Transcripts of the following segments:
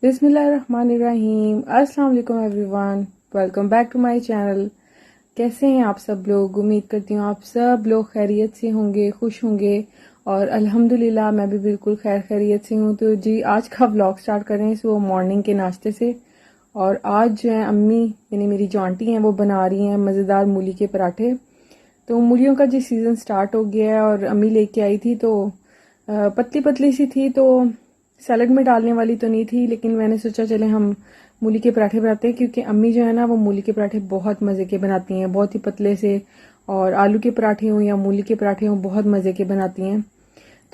बिस्मिल्लाहिर्रहमानिर्रहीम। अस्सलाम वालेकुम everyone, welcome back to my channel. कैसे हैं आप सब लोग? उम्मीद करती हूँ आप सब लोग खैरियत से होंगे, खुश होंगे और अल्हम्दुलिल्लाह मैं भी बिल्कुल खैरियत से हूँ। तो जी आज का व्लॉग स्टार्ट कर रहे हैं सुबह मॉर्निंग के नाश्ते से। और आज जो है अम्मी यानी मेरी जो आंटी हैं वो बना रही हैं मज़ेदार मूली के पराठे। तो मूलियों का जी सीज़न स्टार्ट हो गया है और अम्मी लेके आई थी तो पतली पतली सी थी, तो सैलड में डालने वाली तो नहीं थी, लेकिन मैंने सोचा चले हम मूली के पराठे बनाते हैं, क्योंकि अम्मी जो है ना वो मूली के पराठे बहुत मज़े के बनाती हैं, बहुत ही पतले से। और आलू के पराठे हों या मूली के पराठे हों बहुत मज़े के बनाती हैं,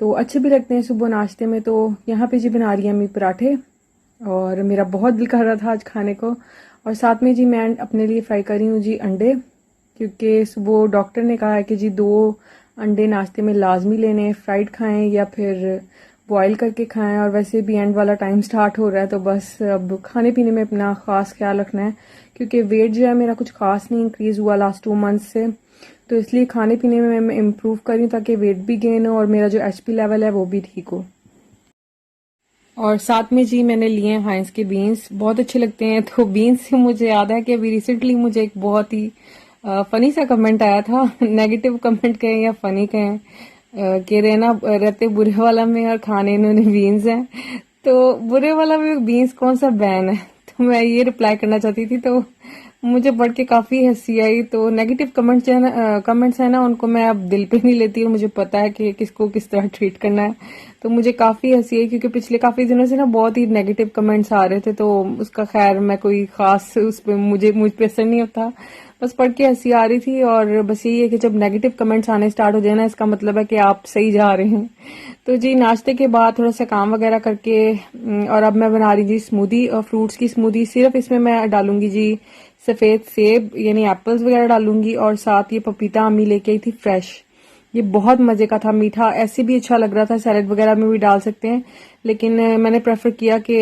तो अच्छे भी लगते हैं सुबह नाश्ते में। तो यहाँ पे जी बना रही है अम्मी पराठे और मेरा बहुत दिल कर रहा था आज खाने को। और साथ में जी मैं अपने लिए फ्राई कर रही हूँ जी अंडे, क्योंकि सुबह डॉक्टर ने कहा है कि जी 2 अंडे नाश्ते में लाजमी लेने, फ्राइड खाएं या फिर बॉईल करके खाएं। और वैसे भी एंड वाला टाइम स्टार्ट हो रहा है, तो बस अब खाने पीने में अपना ख़ास ख्याल रखना है, क्योंकि वेट जो है मेरा कुछ खास नहीं इंक्रीज़ हुआ लास्ट 2 मंथ से। तो इसलिए खाने पीने में मैं इम्प्रूव कर रही हूँ ताकि वेट भी गेन हो और मेरा जो HP लेवल है वो भी ठीक हो। और साथ में जी मैंने लिए हैं हाइंस के बीन्स, बहुत अच्छे लगते हैं। तो बीन्स से मुझे याद है कि अभी रिसेंटली मुझे एक बहुत ही फनी सा कमेंट आया था नेगेटिव कमेंट कहें या फनी कहें, कि रहते बुरे वाला में और खाने इन्होंने बीन्स हैं। तो बुरे वाला में बीन्स कौन सा बैन है? तो मैं ये रिप्लाई करना चाहती थी, तो मुझे पढ़ के काफी हंसी आई। तो नेगेटिव कमेंट्स है ना उनको मैं अब दिल पे नहीं लेती हूँ, मुझे पता है कि किसको किस तरह ट्रीट करना है। तो मुझे काफी हंसी आई, क्योंकि पिछले काफी दिनों से ना बहुत ही नेगेटिव कमेंट्स आ रहे थे, तो उसका खैर मैं कोई खास उस पे मुझ पे असर नहीं होता, बस पढ़ के हंसी आ रही थी। और बस यही है कि जब नेगेटिव कमेंट्स आने स्टार्ट हो जाए ना, इसका मतलब है कि आप सही जा रहे हैं। तो जी नाश्ते के बाद थोड़ा सा काम वगैरह करके और अब मैं बना रही जी स्मूदी, और फ्रूट्स की स्मूदी। सिर्फ इसमें मैं डालूंगी जी सफेद सेब यानी एप्पल्स वगैरह डालूंगी, और साथ ये पपीता अम्मी लेके आई थी फ्रेश। ये बहुत मजे का था, मीठा ऐसे भी अच्छा लग रहा था, सैलेड वगैरह में भी डाल सकते हैं, लेकिन मैंने प्रेफर किया कि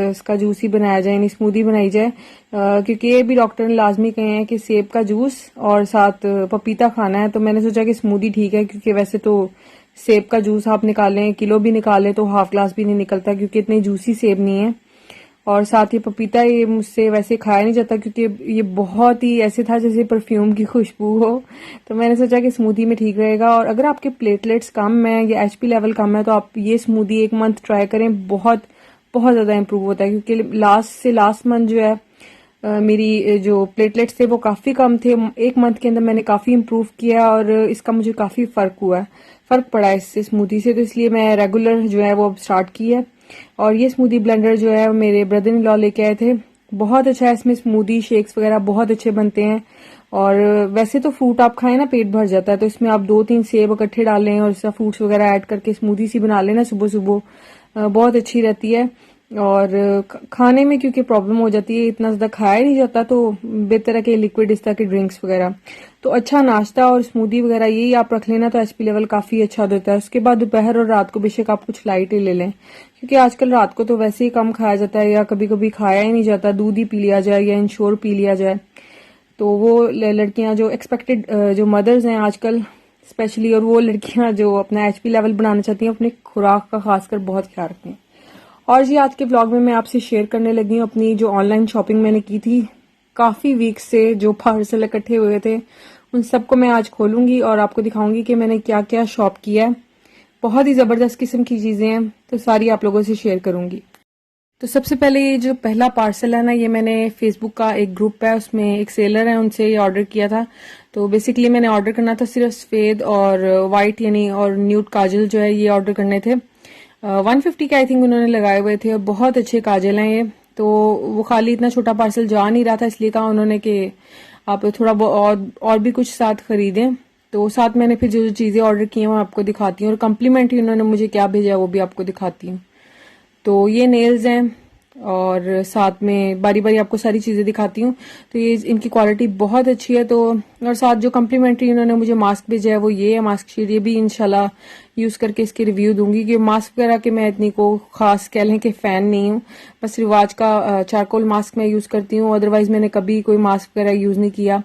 इसका जूस ही बनाया जाए यानी स्मूदी बनाई जाए, क्योंकि ये भी डॉक्टर ने लाजमी कहे हैं कि सेब का जूस और साथ पपीता खाना है। तो मैंने सोचा कि स्मूदी ठीक है, क्योंकि वैसे तो सेब का जूस आप निकालें, किलो भी निकालें तो हाफ ग्लास भी नहीं निकलता, क्योंकि इतने जूसी सेब नहीं है। और साथ ही पपीता ये मुझसे वैसे खाया नहीं जाता, क्योंकि ये बहुत ही ऐसे था जैसे परफ्यूम की खुशबू हो। तो मैंने सोचा कि स्मूदी में ठीक रहेगा। और अगर आपके प्लेटलेट्स कम है या HP लेवल कम है, तो आप ये स्मूदी 1 मंथ ट्राई करें, बहुत बहुत ज़्यादा इम्प्रूव होता है। क्योंकि लास्ट मंथ जो है मेरी जो प्लेटलेट्स थे वो काफ़ी कम थे, 1 मंथ के अंदर मैंने काफ़ी इम्प्रूव किया और इसका मुझे काफ़ी फ़र्क पड़ा है इससे स्मूदी से। तो इसलिए मैं रेगुलर जो है वो अब स्टार्ट की है। और ये स्मूदी ब्लेंडर जो है मेरे ब्रदर इन लॉ लेके आए थे, बहुत अच्छा है। इसमें स्मूदी शेक्स वगैरह बहुत अच्छे बनते हैं। और वैसे तो फ्रूट आप खाएं ना पेट भर जाता है, तो इसमें आप 2-3 सेब इकट्ठे डाल लें और इसका फ्रूट्स वगैरह ऐड करके स्मूदी सी बना लेना सुबह सुबह, बहुत अच्छी रहती है। और खाने में क्योंकि प्रॉब्लम हो जाती है, इतना ज्यादा खाया नहीं जाता, तो बेहतर है कि लिक्विड इस तरह के ड्रिंक्स वगैरह। तो अच्छा नाश्ता और स्मूदी वगैरह यही आप रख लेना, तो HP लेवल काफी अच्छा देता है। उसके बाद दोपहर और रात को बेशक आप कुछ लाइट ही ले लें, क्योंकि आजकल रात को तो वैसे ही कम खाया जाता है या कभी कभी खाया ही नहीं जाता, दूध ही पी लिया जाए या इंश्योर पी लिया जाए। तो वो लड़कियां जो एक्सपेक्टेड जो मदर्स हैं आजकल स्पेशली, और वो लड़कियां जो अपना HP लेवल बनाना चाहती हैं, अपनी खुराक का खासकर बहुत ख्याल रखें। और जी आज के ब्लॉग में मैं आपसे शेयर करने लगी हूँ अपनी जो ऑनलाइन शॉपिंग मैंने की थी काफ़ी वीक से, जो पार्सल इकट्ठे हुए थे उन सबको मैं आज खोलूंगी और आपको दिखाऊंगी कि मैंने क्या क्या शॉप किया है। बहुत ही ज़बरदस्त किस्म की चीज़ें हैं, तो सारी आप लोगों से शेयर करूंगी। तो सबसे पहले ये जो पहला पार्सल है ना, ये मैंने फेसबुक का एक ग्रुप है, उसमें एक सेलर है, उनसे ये ऑर्डर किया था। तो बेसिकली मैंने ऑर्डर करना था सिर्फ सफ़ेद और वाइट यानी और न्यूड काजल जो है ये ऑर्डर करने थे। 150 के आई थिंक उन्होंने लगाए हुए थे और बहुत अच्छे काजल हैं ये। तो वो खाली इतना छोटा पार्सल जा नहीं रहा था, इसलिए कहा उन्होंने कि आप थोड़ा और भी कुछ साथ खरीदें। तो साथ मैंने फिर जो जो चीज़ें ऑर्डर की हैं वो आपको दिखाती हूँ, और कम्प्लीमेंट्री उन्होंने मुझे क्या भेजा है वो भी आपको दिखाती हूँ। तो ये नेल्स हैं और साथ में बारी बारी आपको सारी चीज़ें दिखाती हूँ। तो ये इनकी क्वालिटी बहुत अच्छी है। तो और साथ जो कम्प्लीमेंट्री उन्होंने मुझे मास्क भेजा है वो ये है मास्क शीट, ये भी इंशाल्लाह यूज़ करके इसकी रिव्यू दूंगी। कि मास्क वगैरह के मैं इतनी को खास कह लें कि फ़ैन नहीं हूँ, बस रिवाज का चारकोल मास्क मैं यूज़ करती हूँ, अदरवाइज़ मैंने कभी कोई मास्क वगैरह यूज़ नहीं किया।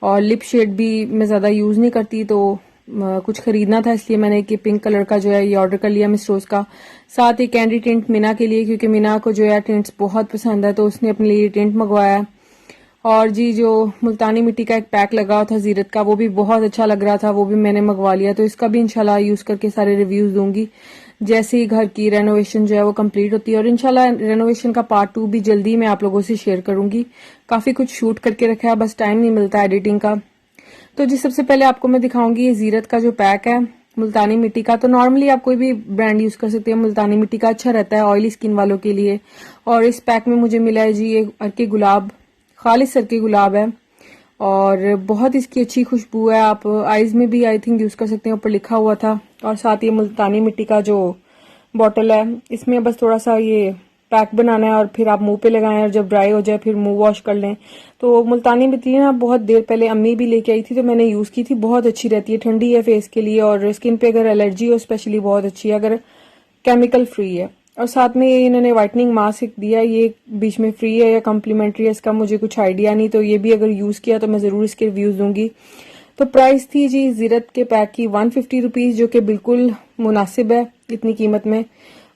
और लिप शेड भी मैं ज़्यादा यूज़ नहीं करती, तो कुछ खरीदना था, इसलिए मैंने कि पिंक कलर का जो है ये ऑर्डर कर लिया मिस रोज का। साथ एक कैंडी टिंट मीना के लिए, क्योंकि मीना को जो है टिंट्स बहुत पसंद है, तो उसने अपने लिए टिंट मंगवाया। और जी जो मुल्तानी मिट्टी का एक पैक लगा हुआ था जीरत का, वो भी बहुत अच्छा लग रहा था, वो भी मैंने मंगवा लिया। तो इसका भी इंशाल्लाह यूज करके सारे रिव्यूज दूंगी जैसे ही घर की रेनोवेशन जो है वो कंप्लीट होती है। और इंशाल्लाह रेनोवेशन का पार्ट 2 भी जल्दी मैं आप लोगों से शेयर करूंगी। काफी कुछ शूट करके रखा है, बस टाइम नहीं मिलता एडिटिंग का। तो जी सबसे पहले आपको मैं दिखाऊंगी ये जीरत का जो पैक है मुल्तानी मिट्टी का। तो नॉर्मली आप कोई भी ब्रांड यूज कर सकते हैं, मुल्तानी मिट्टी का अच्छा रहता है ऑयली स्किन वालों के लिए। और इस पैक में मुझे मिला है जी ये अर्के गुलाब, खालिस अर्के गुलाब है और बहुत इसकी अच्छी खुशबू है। आप आईज में भी आई थिंक यूज कर सकते हैं, ऊपर लिखा हुआ था। और साथ ये मुल्तानी मिट्टी का जो बॉटल है, इसमें बस थोड़ा सा ये पैक बनाना है और फिर आप मुंह पे लगाएं और जब ड्राई हो जाए फिर मुंह वॉश कर लें। तो मुल्तानी मिट्टी ना बहुत देर पहले अम्मी भी लेके आई थी, तो मैंने यूज की थी, बहुत अच्छी रहती है, ठंडी है फेस के लिए और स्किन पे अगर एलर्जी हो स्पेशली बहुत अच्छी है, अगर केमिकल फ्री है। और साथ में ये इन्होंने व्हाइटनिंग मास्क दिया है, ये बीच में फ्री है या कॉम्प्लीमेंट्री है इसका मुझे कुछ आइडिया नहीं, तो ये भी अगर यूज किया तो मैं जरूर इसके रिव्यूज दूंगी। तो प्राइस थी जी जीरत के पैक की 150 रुपीज, जो कि बिल्कुल मुनासिब है इतनी कीमत में।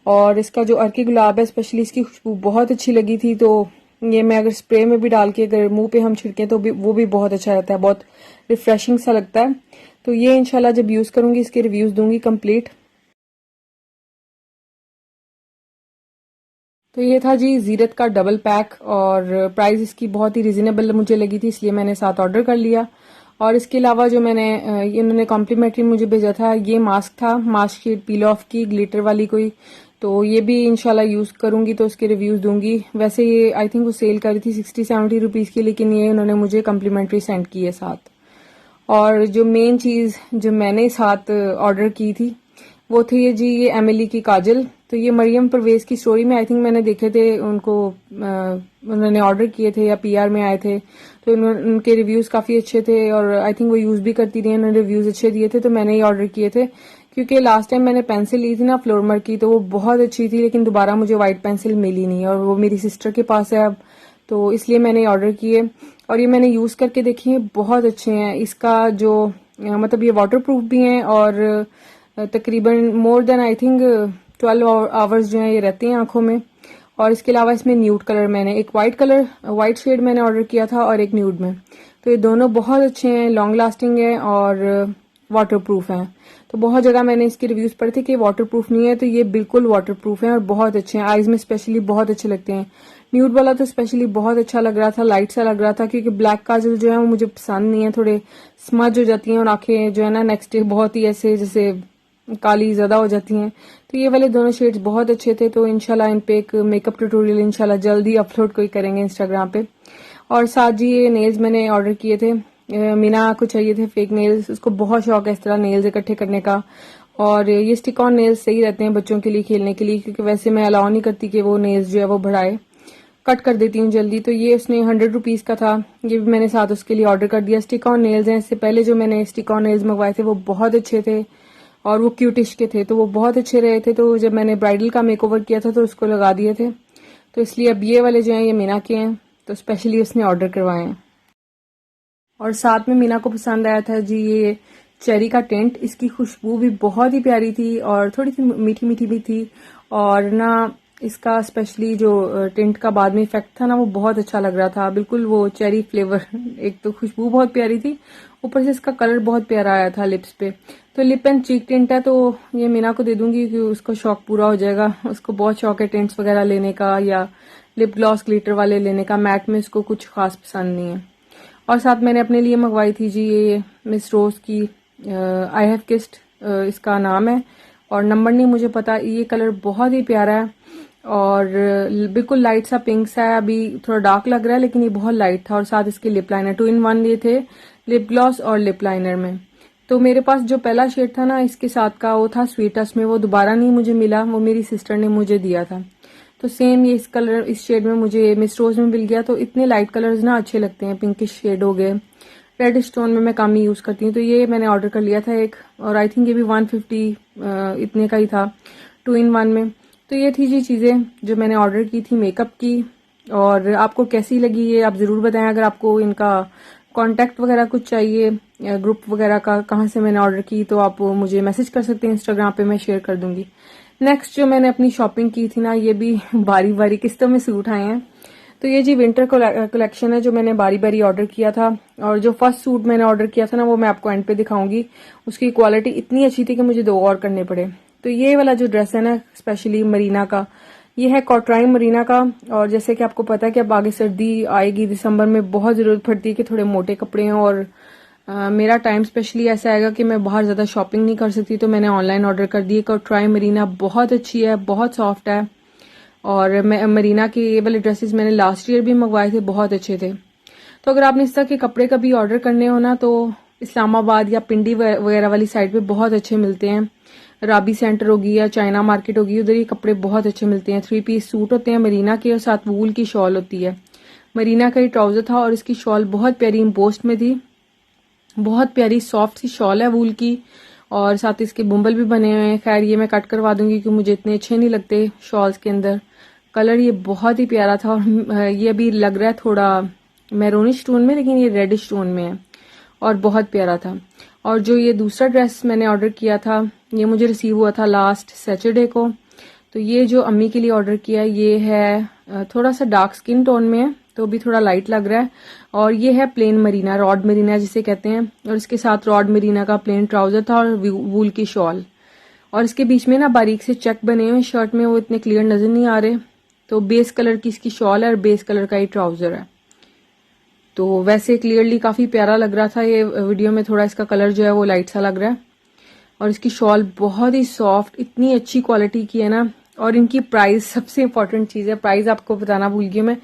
और इसका जो अर्की गुलाब है स्पेशली इसकी खुशबू बहुत अच्छी लगी थी, तो ये मैं अगर स्प्रे में भी डाल के अगर मुंह पे हम छिड़कें तो वो भी बहुत अच्छा रहता है, बहुत रिफ्रेशिंग सा लगता है। तो ये इंशाल्लाह जब यूज करूंगी इसके रिव्यूज दूंगी कंप्लीट। तो ये था जी जीरत का डबल पैक और प्राइस इसकी बहुत ही रिजनेबल मुझे लगी थी, इसलिए मैंने साथ ऑर्डर कर लिया। और इसके अलावा जो मैंने ये इन्होंने कॉम्प्लीमेंट्री मुझे भेजा था, ये मास्क था, मास्क शीट पील ऑफ की ग्लिटर वाली कोई, तो ये भी इंशाल्लाह यूज करूंगी तो उसके रिव्यूज दूंगी। वैसे ये आई थिंक वो सेल कर रही थी 60-70 रुपीज की, लेकिन ये उन्होंने मुझे कॉम्प्लीमेंट्री सेंड की है साथ। और जो मेन चीज जो मैंने साथ ऑर्डर की थी वो थी ये जी ये एमिली की काजल। तो ये मरियम परवेज की स्टोरी में आई थिंक मैंने देखे थे उनको, उन्होंने ऑर्डर किए थे या पीआर में आए थे, तो उनके रिव्यूज काफी अच्छे थे और आई थिंक वो यूज भी करती रही, उन्होंने रिव्यूज अच्छे दिए थे, तो मैंने ही ऑर्डर किए थे। क्योंकि लास्ट टाइम मैंने पेंसिल ली थी ना फ्लोरमर की, तो वो बहुत अच्छी थी, लेकिन दोबारा मुझे व्हाइट पेंसिल मिली नहीं और वो मेरी सिस्टर के पास है अब, तो इसलिए मैंने ऑर्डर किए। और ये मैंने यूज करके देखी है, बहुत अच्छे हैं। इसका जो मतलब ये वाटर प्रूफ भी हैं और तकरीबन more than I think 12 hours जो है ये रहते हैं आंखों में। और इसके अलावा इसमें न्यूड कलर, मैंने एक व्हाइट शेड मैंने ऑर्डर किया था और एक न्यूड में, तो ये दोनों बहुत अच्छे हैं, लॉन्ग लास्टिंग है और वाटर प्रूफ हैं। तो बहुत जगह मैंने इसके रिव्यूज पढ़े थे कि वाटर प्रूफ नहीं है, तो ये बिल्कुल वाटर प्रूफ है और बहुत अच्छे हैं, आईज में स्पेशली बहुत अच्छे लगते हैं। न्यूड वाला तो स्पेशली बहुत अच्छा लग रहा था, लाइट सा लग रहा था, क्योंकि ब्लैक काजल जो है वो मुझे पसंद नहीं है, थोड़े स्मज हो जाती हैं और आंखें जो है ना नेक्स्ट डे बहुत ही ऐसे जैसे काली ज्यादा हो जाती हैं। तो ये वाले दोनों शेड्स बहुत अच्छे थे, तो इंशाल्लाह इन पे एक मेकअप ट्यूटोरियल इंशाल्लाह जल्दी अपलोड कोई करेंगे इंस्टाग्राम पे। और साथ जी ये नेल्स मैंने ऑर्डर किए थे, मीना को चाहिए थे फेक नेल्स, उसको बहुत शौक है इस तरह नेल्स इकट्ठे करने का। और ये स्टिक ऑन नेल्स सही रहते हैं बच्चों के लिए खेलने के लिए, क्योंकि वैसे मैं अलाउ नहीं करती कि वो नेल्स जो है वो बढ़ाए, कट कर देती हूँ जल्दी। तो ये उसने 100 रुपीज का था, ये भी मैंने साथ उसके लिए ऑर्डर कर दिया। स्टिक ऑन नेल्स हैं, इससे पहले जो मैंने स्टिक ऑन नेल्स मंगवाए थे वो बहुत अच्छे थे और वो क्यूटिश के थे, तो वो बहुत अच्छे रहे थे। तो जब मैंने ब्राइडल का मेकओवर किया था तो उसको लगा दिए थे, तो इसलिए अब ये वाले जो हैं ये मीना के हैं, तो स्पेशली उसने ऑर्डर करवाए हैं। और साथ में मीना को पसंद आया था जी ये चेरी का टेंट, इसकी खुशबू भी बहुत ही प्यारी थी और थोड़ी सी मीठी मीठी भी थी। और ना इसका स्पेशली जो टेंट का बाद में इफेक्ट था ना वो बहुत अच्छा लग रहा था, बिल्कुल वो चेरी फ्लेवर। एक तो खुशबू बहुत प्यारी थी, ऊपर से इसका कलर बहुत प्यारा आया था लिप्स पे। तो लिप एंड चीक टेंट है, तो ये मीना को दे दूंगी क्योंकि उसका शौक पूरा हो जाएगा, उसको बहुत शौक है टेंट्स वगैरह लेने का या लिप ग्लॉस ग्लिटर वाले लेने का, मैट में इसको कुछ खास पसंद नहीं है। और साथ मैंने अपने लिए मंगवाई थी जी ये मिस रोज की आई हैव किस्ड इसका नाम है और नंबर नहीं मुझे पता। ये कलर बहुत ही प्यारा है और बिल्कुल लाइट सा पिंक सा है, अभी थोड़ा डार्क लग रहा है लेकिन ये बहुत लाइट था। और साथ इसके लिप लाइनर 2 in 1 ये थे, लिप ग्लॉस और लिप लाइनर में। तो मेरे पास जो पहला शेड था ना इसके साथ का वो था स्वीटेस्ट में, वो दोबारा नहीं मुझे मिला, वो मेरी सिस्टर ने मुझे दिया था। तो सेम ये इस कलर इस शेड में मुझे मिस रोज में मिल गया। तो इतने लाइट कलर्स ना अच्छे लगते हैं, पिंकिश शेड हो गए, रेड स्टोन में मैं कम ही यूज करती हूँ। तो ये मैंने ऑर्डर कर लिया था एक, और आई थिंक ये भी 150 इतने का ही था 2 in 1 में। तो ये थी जी चीजें जो मैंने ऑर्डर की थी मेकअप की। और आपको कैसी लगी ये आप जरूर बताएं। अगर आपको इनका कांटेक्ट वगैरह कुछ चाहिए, ग्रुप वगैरह का कहाँ से मैंने ऑर्डर की, तो आप मुझे मैसेज कर सकते हैं इंस्टाग्राम पे, मैं शेयर कर दूंगी। नेक्स्ट जो मैंने अपनी शॉपिंग की थी ना, ये भी बारी बारी किस्तों में सूट आए हैं। तो ये जी विंटर कलेक्शन है जो मैंने बारी बारी ऑर्डर किया था। और जो फर्स्ट सूट मैंने ऑर्डर किया था ना, वो मैं आपको एंड पे दिखाऊंगी। उसकी क्वालिटी इतनी अच्छी थी कि मुझे 2 और करने पड़े। तो ये वाला जो ड्रेस है ना, स्पेशली मरीना का, ये है कॉटराइन मरीना का। और जैसे कि आपको पता है कि अब आगे सर्दी आएगी, दिसंबर में बहुत जरूरत पड़ती है कि थोड़े मोटे कपड़े हों। और मेरा टाइम स्पेशली ऐसा आएगा कि मैं बाहर ज्यादा शॉपिंग नहीं कर सकती, तो मैंने ऑनलाइन ऑर्डर कर दी। कॉटराइन मरीना बहुत अच्छी है, बहुत सॉफ्ट है। और मैं मरीना के ये वाले ड्रेसेस मैंने लास्ट ईयर भी मंगवाए थे, बहुत अच्छे थे। तो अगर आपने इस तरह के कपड़े कभी ऑर्डर करने हो ना, तो इस्लामाबाद या पिंडी वगैरह वाली साइड पे बहुत अच्छे मिलते हैं। राबी सेंटर होगी या चाइना मार्केट होगी, उधर ये कपड़े बहुत अच्छे मिलते हैं। 3 पीस सूट होते हैं मरीना के, और साथ वूल की शॉल होती है। मरीना का ये ट्राउजर था और इसकी शॉल बहुत प्यारी इम्पोस्ट में थी, बहुत प्यारी सॉफ्ट सी शॉल है वूल की। और साथ इसके बुम्बल भी बने हुए हैं। खैर ये मैं कट करवा दूंगी क्योंकि मुझे इतने अच्छे नहीं लगते शॉल्स के अंदर। कलर ये बहुत ही प्यारा था। और ये अभी लग रहा है थोड़ा मैरूनिश टोन में, लेकिन ये रेडिश टोन में है और बहुत प्यारा था। और जो ये दूसरा ड्रेस मैंने ऑर्डर किया था, ये मुझे रिसीव हुआ था लास्ट सैटरडे को। तो ये जो अम्मी के लिए ऑर्डर किया, ये है थोड़ा सा डार्क स्किन टोन में है, तो भी थोड़ा लाइट लग रहा है। और ये है प्लेन मरीना, रॉड मरीना जिसे कहते हैं। और इसके साथ रॉड मरीना का प्लेन ट्राउजर था और वूल की शॉल। और इसके बीच में ना बारीक से चेक बने हुए शर्ट में, वो इतने क्लियर नजर नहीं आ रहे। तो बेस कलर की इसकी शॉल है और बेस कलर का ये ट्राउजर है। तो वैसे क्लियरली काफी प्यारा लग रहा था, ये वीडियो में थोड़ा इसका कलर जो है वो लाइट सा लग रहा है। और इसकी शॉल बहुत ही सॉफ्ट, इतनी अच्छी क्वालिटी की है ना। और इनकी प्राइस सबसे इंपॉर्टेंट चीज है, प्राइस आपको बताना भूल गई मैं।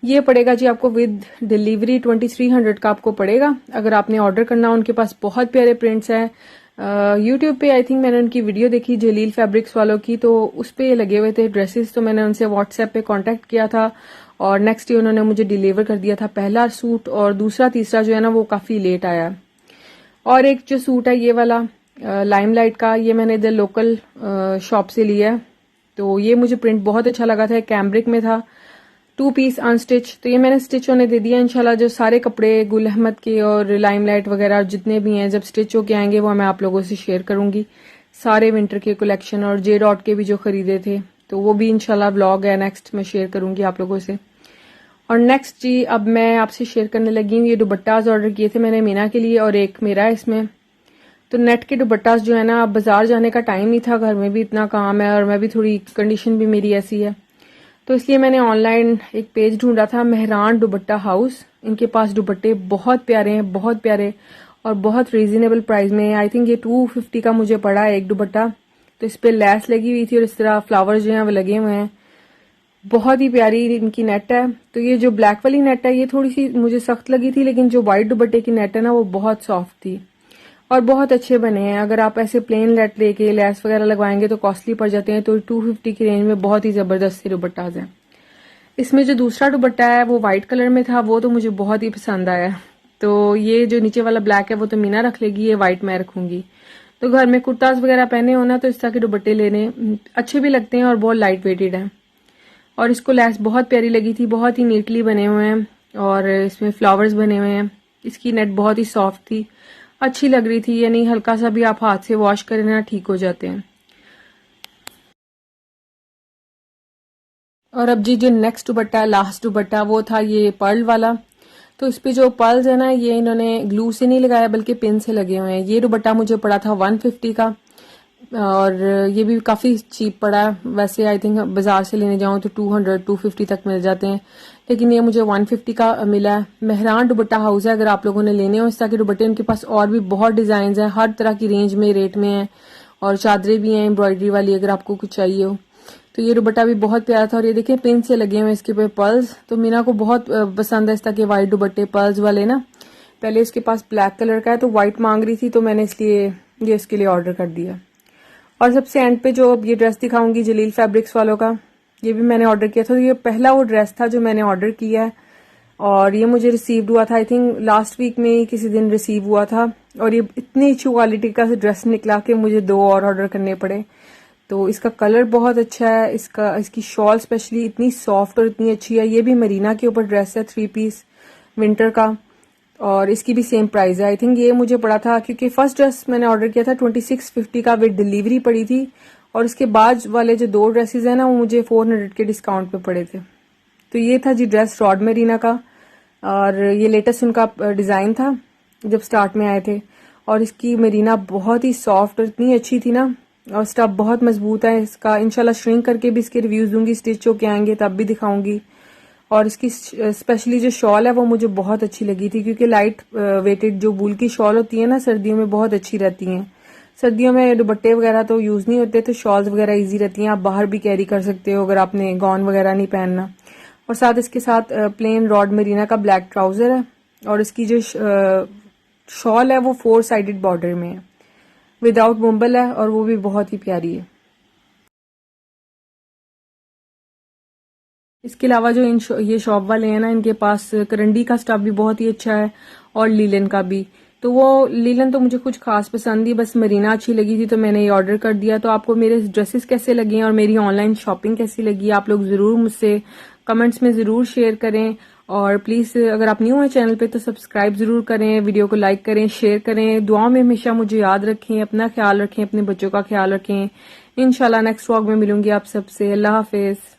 ये पड़ेगा जी आपको विद डिलीवरी 2300 का आपको पड़ेगा, अगर आपने ऑर्डर करना। उनके पास बहुत प्यारे प्रिंट्स हैं। यूट्यूब पे आई थिंक मैंने उनकी वीडियो देखी जलील फैब्रिक्स वालों की, तो उस पे ये लगे हुए थे ड्रेसेस। तो मैंने उनसे व्हाट्सएप पे कांटेक्ट किया था और नेक्स्ट डे उन्होंने मुझे डिलीवर कर दिया था पहला सूट। और दूसरा तीसरा जो है ना, वो काफी लेट आया। और एक जो सूट है ये वाला लाइमलाइट का, ये मैंने इधर लोकल शॉप से लिया है। तो ये मुझे प्रिंट बहुत अच्छा लगा था, कैम्ब्रिक में था, 2 पीस अनस्टिच। तो ये मैंने स्टिच होने दे दिया। इंशाल्लाह जो सारे कपड़े गुल अहमद के और लाइमलाइट वगैरह जितने भी हैं, जब स्टिच होके आएंगे वो मैं आप लोगों से शेयर करूंगी। सारे विंटर के कलेक्शन और जे डॉट के भी जो खरीदे थे, तो वो भी इंशाल्लाह व्लॉग है नेक्स्ट, मैं शेयर करूंगी आप लोगों से। और नेक्स्ट जी अब मैं आपसे शेयर करने लगी हूँ, ये दुपट्टाज ऑर्डर किए थे मैंने मीना के लिए और एक मेरा है इसमें। तो नेट के दुपट्टास जो है ना, अब बाजार जाने का टाइम नहीं था, घर में भी इतना काम है और मैं भी थोड़ी कंडीशन भी मेरी ऐसी है, तो इसलिए मैंने ऑनलाइन एक पेज ढूंढा था, मेहरान दुपट्टा हाउस। इनके पास दुपट्टे बहुत प्यारे हैं, बहुत प्यारे और बहुत रीजनेबल प्राइस में। आई थिंक ये 250 का मुझे पड़ा एक दुपट्टा। तो इस पे लैस लगी हुई थी और इस तरह फ्लावर्स जो हैं वो लगे हुए हैं। बहुत ही प्यारी इनकी नेट है। तो ये जो ब्लैक वाली नेट है ये थोड़ी सी मुझे सख्त लगी थी, लेकिन जो व्हाइट दुपट्टे की नेट है ना, वो बहुत सॉफ्ट थी और बहुत अच्छे बने हैं। अगर आप ऐसे प्लेन नेट लेके लैस वगैरह लगवाएंगे तो कॉस्टली पड़ जाते हैं, तो 250 की रेंज में बहुत ही जबरदस्त से दुपट्टाज हैं। इसमें जो दूसरा दुपट्टा है वो व्हाइट कलर में था, वो तो मुझे बहुत ही पसंद आया। तो ये जो नीचे वाला ब्लैक है वो तो मीना रख लेगी, ये व्हाइट मैं रखूंगी। तो घर में कुर्ताज वगैरह पहने हो ना, तो इस तरह के दुपट्टे लेने अच्छे भी लगते हैं और बहुत लाइट वेटेड है। और इसको लैस बहुत प्यारी लगी थी, बहुत ही नीटली बने हुए हैं और इसमें फ्लावर्स बने हुए हैं। इसकी नेट बहुत ही सॉफ्ट थी, अच्छी लग रही थी, यानी हल्का सा भी आप हाथ से वॉश करें ना, ठीक हो जाते हैं। और अब जी जो नेक्स्ट दुपट्टा है, लास्ट दुपट्टा, वो था ये पर्ल वाला। तो इस पे जो पर्ल्स है ना, ये इन्होंने ग्लू से नहीं लगाया बल्कि पिन से लगे हुए हैं। ये दुपट्टा मुझे पड़ा था 150 का और ये भी काफी चीप पड़ा है। वैसे आई थिंक बाजार से लेने जाऊं तो 200-250 तक मिल जाते हैं, लेकिन ये मुझे 150 का मिला है। मेहरान दुपट्टा हाउस है, अगर आप लोगों ने लेने हो इस तरह के दुपट्टे, उनके पास और भी बहुत डिजाइन हैं, हर तरह की रेंज में रेट में है। और चादरें भी हैं एम्ब्रॉयडरी वाली, अगर आपको कुछ चाहिए हो। तो ये दुपट्टा भी बहुत प्यारा था और ये देखिए पिन से लगे हुए इसके पे पर्ल्स। तो मीना को बहुत पसंद है इस तरह के व्हाइट दुपट्टे पर्ल्स वाले ना। पहले इसके पास ब्लैक कलर का है तो व्हाइट मांग रही थी, तो मैंने इसलिए ये इसके लिए ऑर्डर कर दिया। और सबसे एंड पे जो अब ये ड्रेस दिखाऊंगी जलील फैब्रिक्स वालों का, ये भी मैंने ऑर्डर किया था। तो ये पहला वो ड्रेस था जो मैंने ऑर्डर किया है और ये मुझे रिसीव्ड हुआ था आई थिंक लास्ट वीक में ही किसी दिन रिसीव हुआ था। और ये इतनी अच्छी क्वालिटी का ड्रेस निकला कि मुझे 2 और ऑर्डर करने पड़े। तो इसका कलर बहुत अच्छा है, इसकी शॉल स्पेशली इतनी सॉफ्ट और इतनी अच्छी है। ये भी मरीना के ऊपर ड्रेस है, 3 पीस विंटर का। और इसकी भी सेम प्राइस है। आई थिंक ये मुझे पड़ा था, क्योंकि फर्स्ट ड्रेस मैंने ऑर्डर किया था 2650 का विद डिलीवरी पड़ी थी, और इसके बाद वाले जो 2 ड्रेसेस हैं ना वो मुझे 400 के डिस्काउंट पे पड़े थे। तो ये था जी ड्रेस रॉड मेरीना का, और ये लेटेस्ट उनका डिज़ाइन था जब स्टार्ट में आए थे। और इसकी मेरीना बहुत ही सॉफ्ट और इतनी अच्छी थी ना, और स्टफ बहुत मजबूत है इसका। इंशाल्लाह श्रिंक करके भी इसके रिव्यूज दूंगी, स्टिच होके आएंगे तब भी दिखाऊंगी। और इसकी स्पेशली जो शॉल है वो मुझे बहुत अच्छी लगी थी, क्योंकि लाइट वेटेड जो वूल की शॉल होती है ना सर्दियों में बहुत अच्छी रहती हैं। सर्दियों में दुपट्टे वगैरह तो यूज नहीं होते, तो शॉल्स वगैरह इजी रहती हैं, आप बाहर भी कैरी कर सकते हो अगर आपने गॉन वगैरह नहीं पहनना। और साथ इसके साथ प्लेन रॉड मेरीना का ब्लैक ट्राउजर है, और इसकी जो शॉल है वो 4 साइडेड बॉर्डर में है, विदाउट मुंबल है, और वो भी बहुत ही प्यारी है। इसके अलावा जो ये शॉप वाले हैं ना, इनके पास करंडी का स्टफ भी बहुत ही अच्छा है, और लीलन का भी। तो वो लीलन तो मुझे कुछ खास पसंद ही, बस मरीना अच्छी लगी थी तो मैंने ये ऑर्डर कर दिया। तो आपको मेरे ड्रेसेस कैसे लगे और मेरी ऑनलाइन शॉपिंग कैसी लगी, आप लोग ज़रूर मुझसे कमेंट्स में ज़रूर शेयर करें। और प्लीज़ अगर आप न्यू हैं चैनल पे तो सब्सक्राइब ज़रूर करें, वीडियो को लाइक करें, शेयर करें। दुआ में हमेशा मुझे याद रखें, अपना ख्याल रखें, अपने बच्चों का ख्याल रखें। इंशाल्लाह नेक्स्ट व्लॉग में मिलूंगी आप सबसे। अल्लाह हाफिज़।